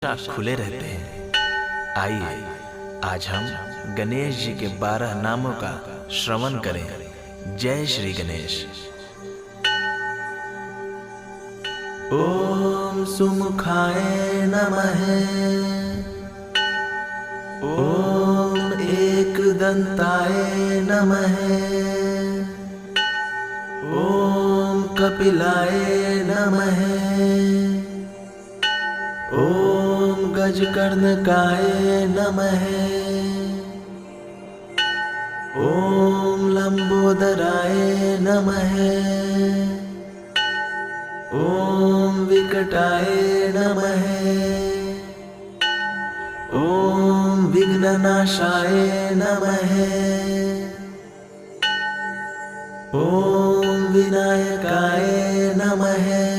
खुले रहते हैं। आइए आज हम गणेश जी के 12 नामों का श्रवण करें। जय श्री गणेश। ओम सुमुखाय नमः। ओम एकदंताय नमः। ओम कपिलाय नमः। ओम गजकर्णकाय नमः। ओम लंबोदराय नमः। ओम विकटाय नमः। ओम विघ्ननाशाय नमः। ओम विनायकाय नमः।